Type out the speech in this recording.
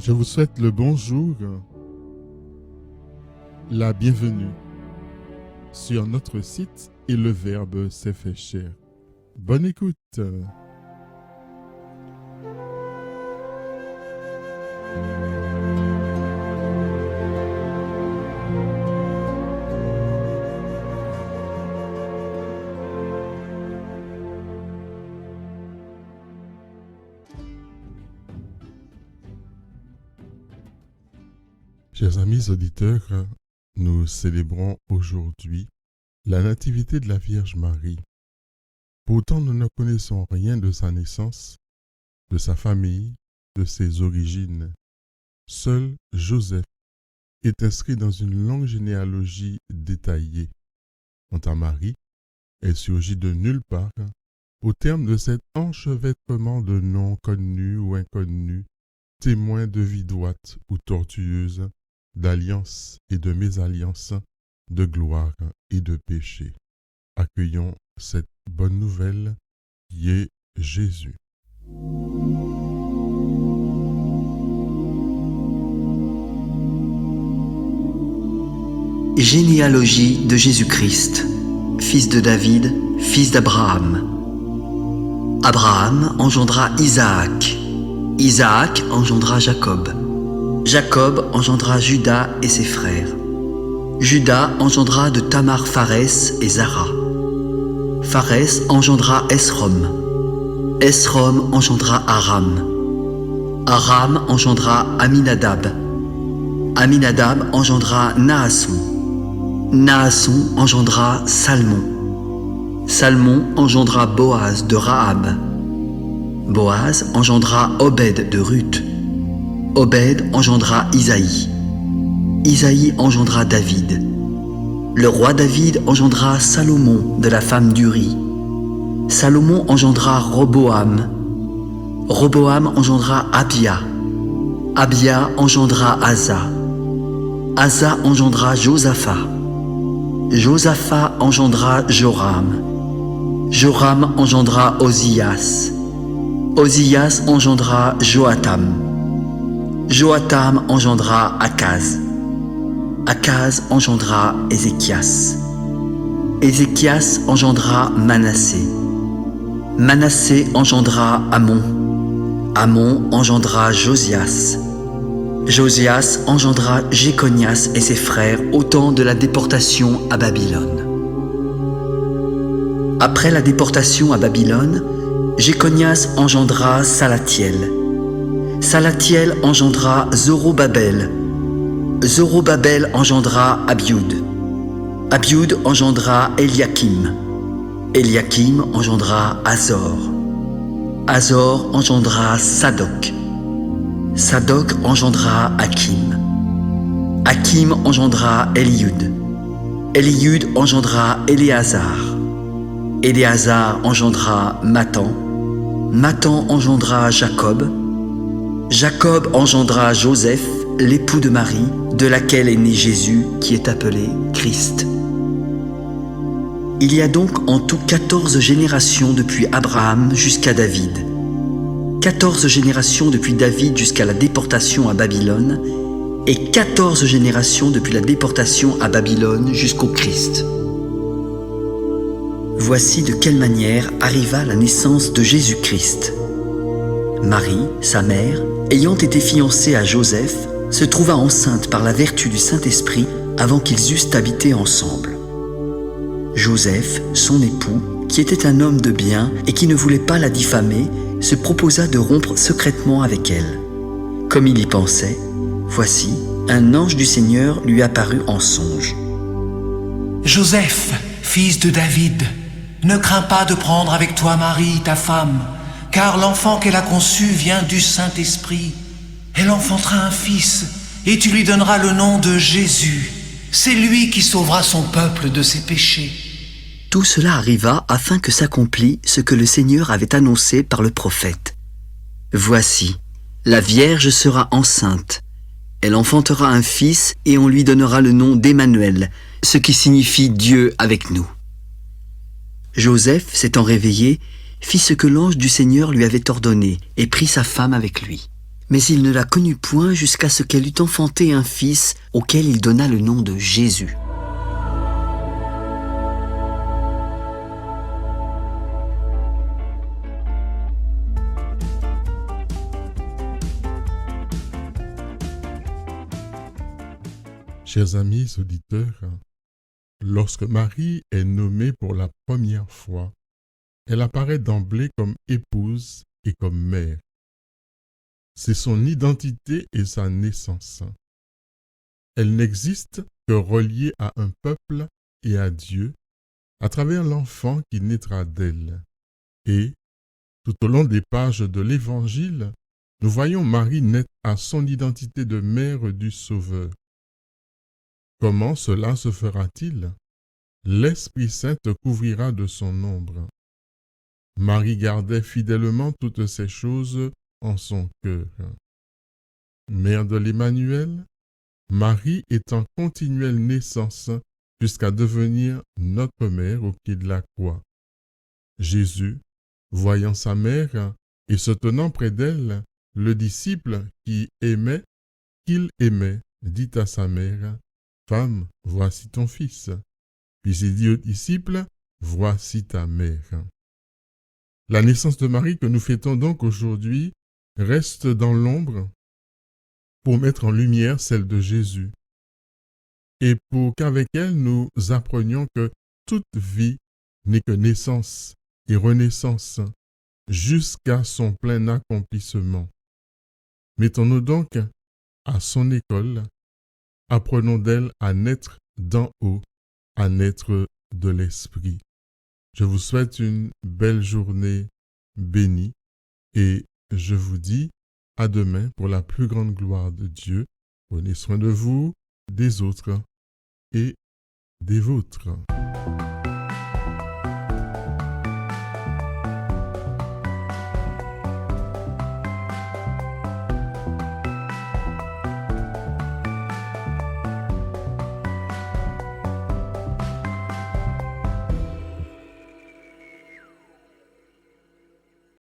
Je vous souhaite le bonjour, la bienvenue sur notre site et le Verbe s'est fait chair. Bonne écoute. Chers amis auditeurs, nous célébrons aujourd'hui la nativité de la Vierge Marie. Pourtant, nous ne connaissons rien de sa naissance, de sa famille, de ses origines. Seul Joseph est inscrit dans une longue généalogie détaillée. Quant à Marie, elle surgit de nulle part au terme de cet enchevêtrement de noms connus ou inconnus, témoins de vie droite ou tortueuse, d'alliance et de mésalliance, de gloire et de péché. Accueillons cette bonne nouvelle qui est Jésus. Généalogie de Jésus-Christ, fils de David, fils d'Abraham. Abraham engendra Isaac. Isaac engendra Jacob. Jacob engendra Juda et ses frères. Juda engendra de Tamar Pharès et Zara. Pharès engendra Esrom. Esrom engendra Aram. Aram engendra Aminadab. Aminadab engendra Naasson. Naasson engendra Salmon. Salmon engendra Boaz de Rahab. Boaz engendra Obed de Ruth. Obed engendra Isaïe. Isaïe engendra David. Le roi David engendra Salomon de la femme d'Uri. Salomon engendra Roboam. Roboam engendra Abia. Abia engendra Asa. Asa engendra Josaphat. Josaphat engendra Joram. Joram engendra Ozias. Ozias engendra Joatam. Joatam engendra Akaz. Akaz engendra Ézéchias. Ézéchias engendra Manassé. Manassé engendra Amon. Amon engendra Josias. Josias engendra Jéconias et ses frères au temps de la déportation à Babylone. Après la déportation à Babylone, Jéconias engendra Salatiel. Salatiel engendra Zorobabel. Zorobabel engendra Abiud. Abiud engendra Eliakim. Eliakim engendra Azor. Azor engendra Sadoc. Sadoc engendra Hakim. Hakim engendra Eliud. Eliud engendra Éléazar. Éléazar engendra Mathan. Mathan engendra Jacob. Jacob engendra Joseph, l'époux de Marie, de laquelle est né Jésus, qui est appelé Christ. Il y a donc en tout 14 générations depuis Abraham jusqu'à David. 14 générations depuis David jusqu'à la déportation à Babylone et 14 générations depuis la déportation à Babylone jusqu'au Christ. Voici de quelle manière arriva la naissance de Jésus-Christ. Marie, sa mère, ayant été fiancée à Joseph, se trouva enceinte par la vertu du Saint-Esprit avant qu'ils eussent habité ensemble. Joseph, son époux, qui était un homme de bien et qui ne voulait pas la diffamer, se proposa de rompre secrètement avec elle. Comme il y pensait, voici, un ange du Seigneur lui apparut en songe. « Joseph, fils de David, ne crains pas de prendre avec toi Marie, ta femme, car l'enfant qu'elle a conçu vient du Saint-Esprit. Elle enfantera un fils, et tu lui donneras le nom de Jésus. C'est lui qui sauvera son peuple de ses péchés. » Tout cela arriva afin que s'accomplît ce que le Seigneur avait annoncé par le prophète. « Voici, la Vierge sera enceinte. Elle enfantera un fils et on lui donnera le nom d'Emmanuel, ce qui signifie Dieu avec nous. » Joseph, s'étant réveillé, fit ce que l'ange du Seigneur lui avait ordonné et prit sa femme avec lui. Mais il ne la connut point jusqu'à ce qu'elle eût enfanté un fils auquel il donna le nom de Jésus. Chers amis auditeurs, lorsque Marie est nommée pour la première fois, elle apparaît d'emblée comme épouse et comme mère. C'est son identité et sa naissance. Elle n'existe que reliée à un peuple et à Dieu à travers l'enfant qui naîtra d'elle. Et, tout au long des pages de l'Évangile, nous voyons Marie naître à son identité de mère du Sauveur. Comment cela se fera-t-il? L'Esprit Saint te couvrira de son ombre. Marie gardait fidèlement toutes ces choses en son cœur. Mère de l'Emmanuel, Marie est en continuelle naissance jusqu'à devenir notre mère au pied de la croix. Jésus, voyant sa mère et se tenant près d'elle, le disciple qu'il aimait, dit à sa mère, « Femme, voici ton fils. » Puis il dit au disciple, « Voici ta mère. » La naissance de Marie que nous fêtons donc aujourd'hui reste dans l'ombre pour mettre en lumière celle de Jésus et pour qu'avec elle nous apprenions que toute vie n'est que naissance et renaissance jusqu'à son plein accomplissement. Mettons-nous donc à son école, apprenons d'elle à naître d'en haut, à naître de l'Esprit. Je vous souhaite une belle journée bénie et je vous dis à demain pour la plus grande gloire de Dieu. Prenez soin de vous, des autres et des vôtres.